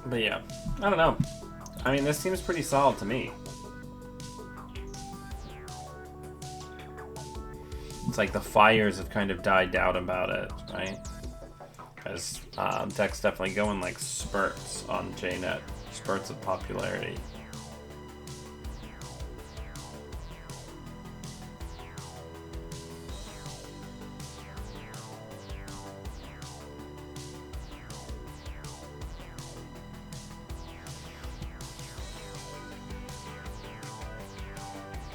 But yeah, I don't know. I mean, this seems pretty solid to me. It's like the fires have kind of died down about it, right? Because tech's definitely going like spurts on JNet. Spurts of popularity.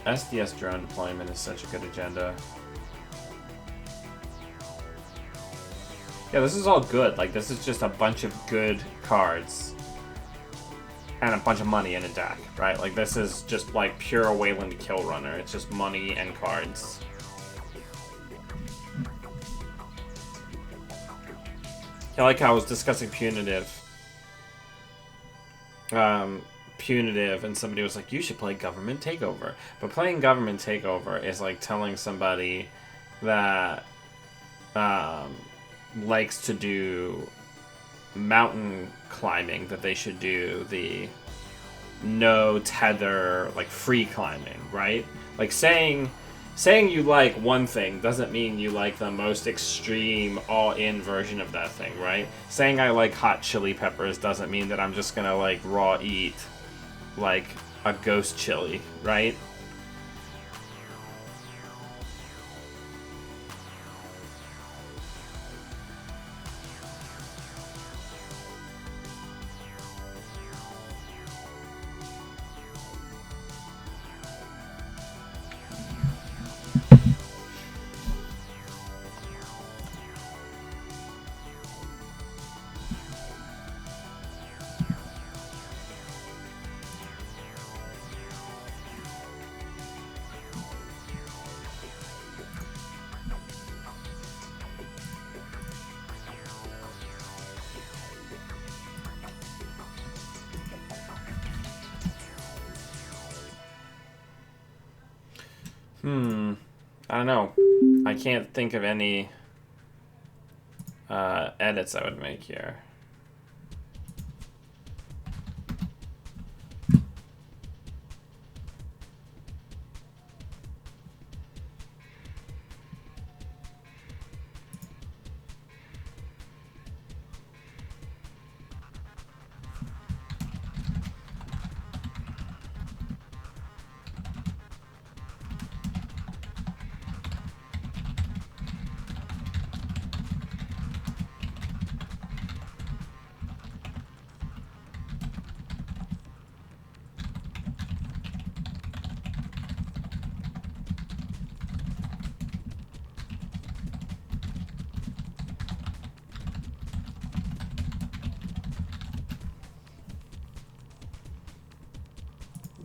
SDS drone deployment is such a good agenda. Yeah, this is all good. Like, this is just a bunch of good cards. And a bunch of money in a deck, right? Like, this is just, like, pure Wayland Kill Runner. It's just money and cards. I like how I was discussing Punitive. Punitive, and somebody was like, you should play Government Takeover. But playing Government Takeover is like telling somebody that likes to do mountain climbing that they should do the no tether, like free climbing, right? Like saying you like one thing doesn't mean you like the most extreme all-in version of that thing, right? Saying I like hot chili peppers doesn't mean that I'm just gonna like raw eat like a ghost chili, right? I don't know. I can't think of any edits I would make here.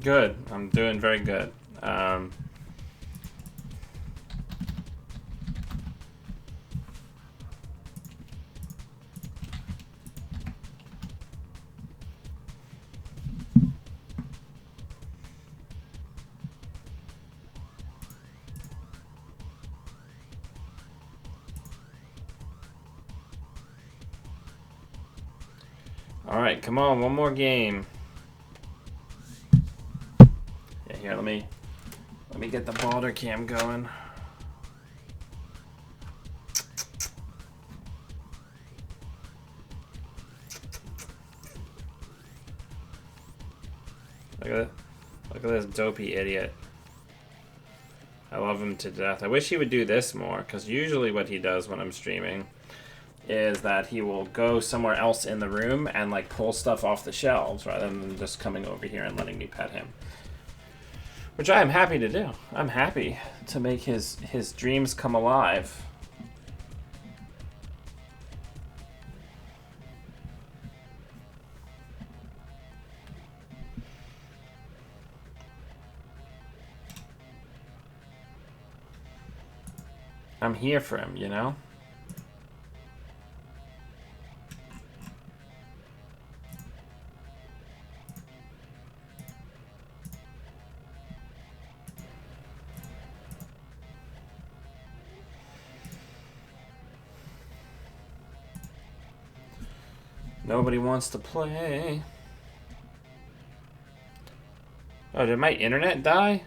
Good. I'm doing very good. Alright, come on, one more game. Yeah, here, let me me get the Balder cam going. Look at this dopey idiot. I love him to death. I wish he would do this more, because usually what he does when I'm streaming is that he will go somewhere else in the room and like pull stuff off the shelves rather than just coming over here and letting me pet him. Which I am happy to do. I'm happy to make his dreams come alive. I'm here for him, you know? Nobody wants to play. Oh, did my internet die?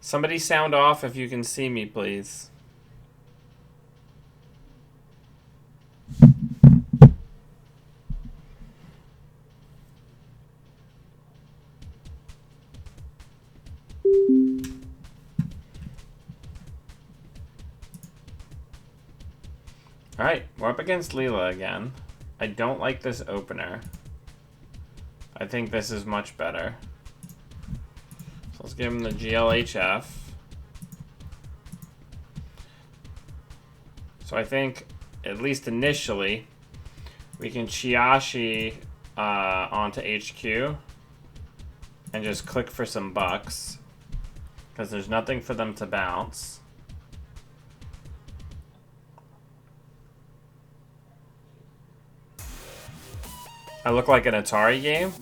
Somebody sound off if you can see me, please. Alright, we're up against Leela again. I don't like this opener. I think this is much better. So let's give him the GLHF. So I think, at least initially, we can Chiashi onto HQ and just click for some bucks, because there's nothing for them to bounce. I look like an Atari game?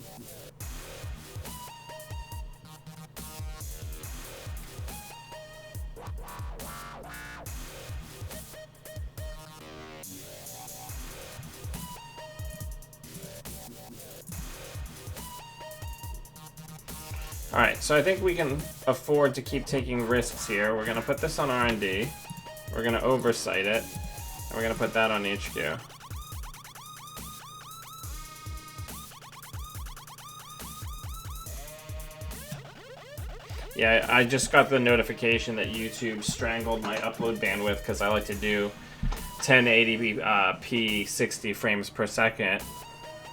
Alright, so I think we can afford to keep taking risks here. We're gonna put this on R&D. We're gonna oversight it. And we're gonna put that on HQ. Yeah, I just got the notification that YouTube strangled my upload bandwidth because I like to do 1080p 60 frames per second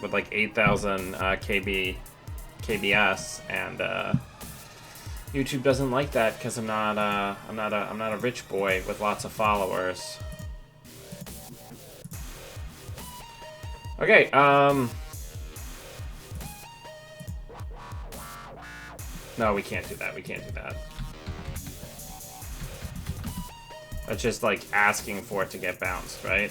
with like 8,000 kbs, and YouTube doesn't like that because I'm not a rich boy with lots of followers. Okay, no, we can't do that. We can't do that. That's just like asking for it to get bounced, right?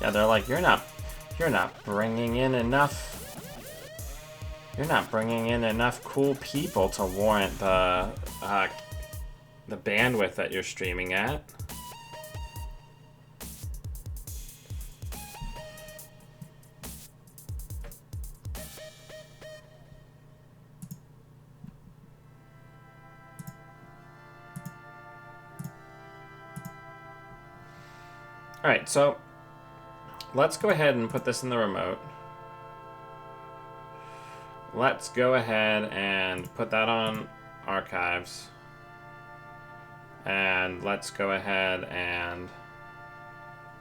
Yeah, they're like, you're not bringing in enough. You're not bringing in enough cool people to warrant the bandwidth that you're streaming at. All right, so let's go ahead and put this in the remote. Let's go ahead and put that on archives. And let's go ahead and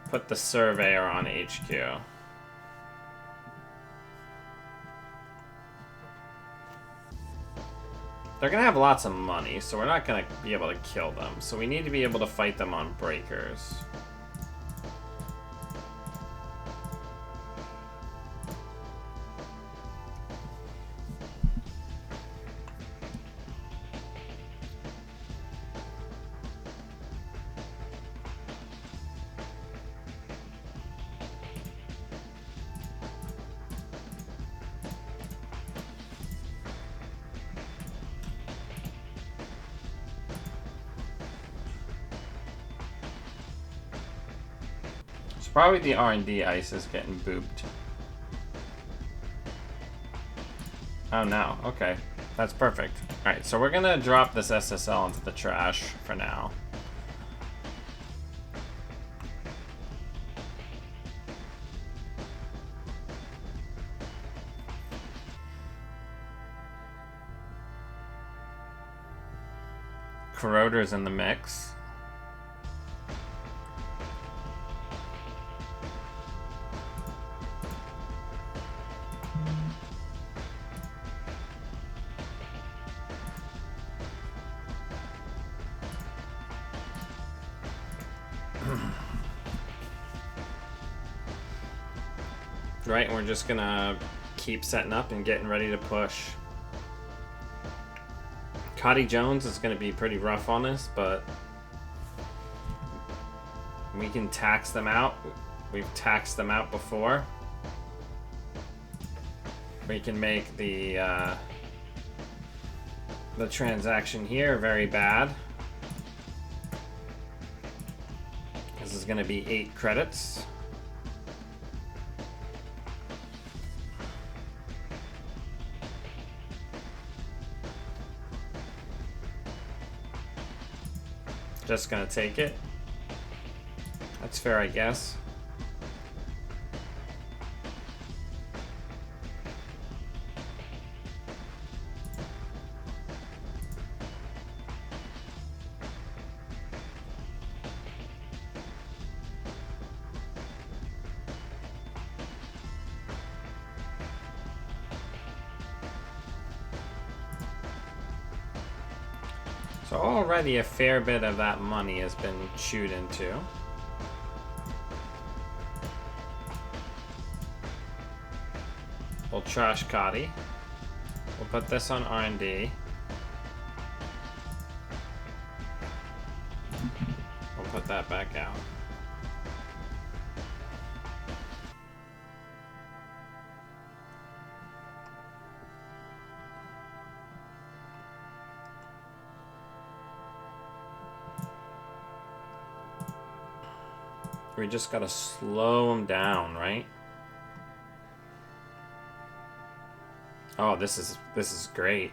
put the surveyor on HQ. They're gonna have lots of money, so we're not gonna be able to kill them. So we need to be able to fight them on breakers. Probably the R&D ice is getting booped. Oh no, okay. That's perfect. Alright, so we're gonna drop this SSL into the trash for now. Corroder's in the mix. Right, and we're just gonna keep setting up and getting ready to push. Cotty Jones is gonna be pretty rough on us, but we can tax them out. We've taxed them out before. We can make the transaction here very bad. This is gonna be 8 credits. Just gonna take it. That's fair, I guess. So already a fair bit of that money has been chewed into. We'll trash Cotty. We'll put this on R&D. We'll put that back out. We just gotta slow them down, right? Oh, this is great.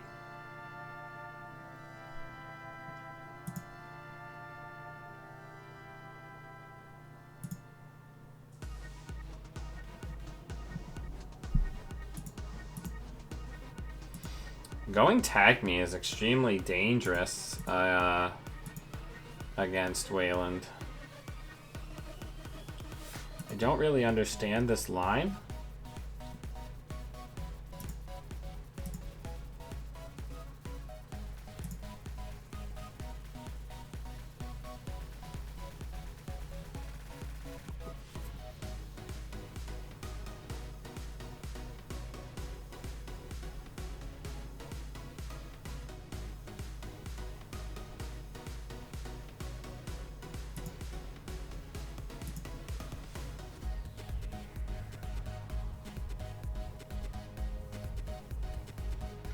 Going tag me is extremely dangerous against Wayland. I don't really understand this line.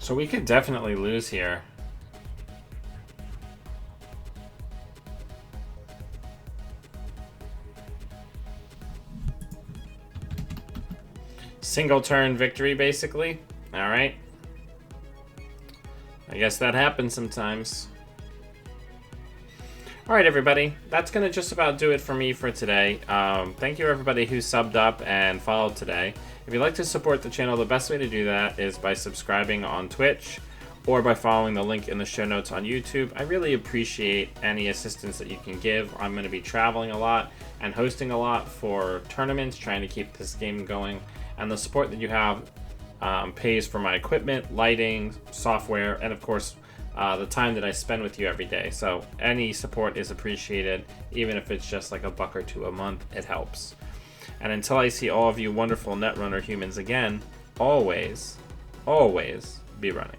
So we could definitely lose here. Single turn victory, basically. All right. I guess that happens sometimes. All right, everybody. That's going to just about do it for me for today. Thank you, everybody who subbed up and followed today. If you'd like to support the channel, the best way to do that is by subscribing on Twitch or by following the link in the show notes on YouTube. I really appreciate any assistance that you can give. I'm going to be traveling a lot and hosting a lot for tournaments, trying to keep this game going. And the support that you have pays for my equipment, lighting, software, and of course, the time that I spend with you every day. So any support is appreciated, even if it's just like $1 or $2 a month, it helps. And until I see all of you wonderful Netrunner humans again, always, always be running.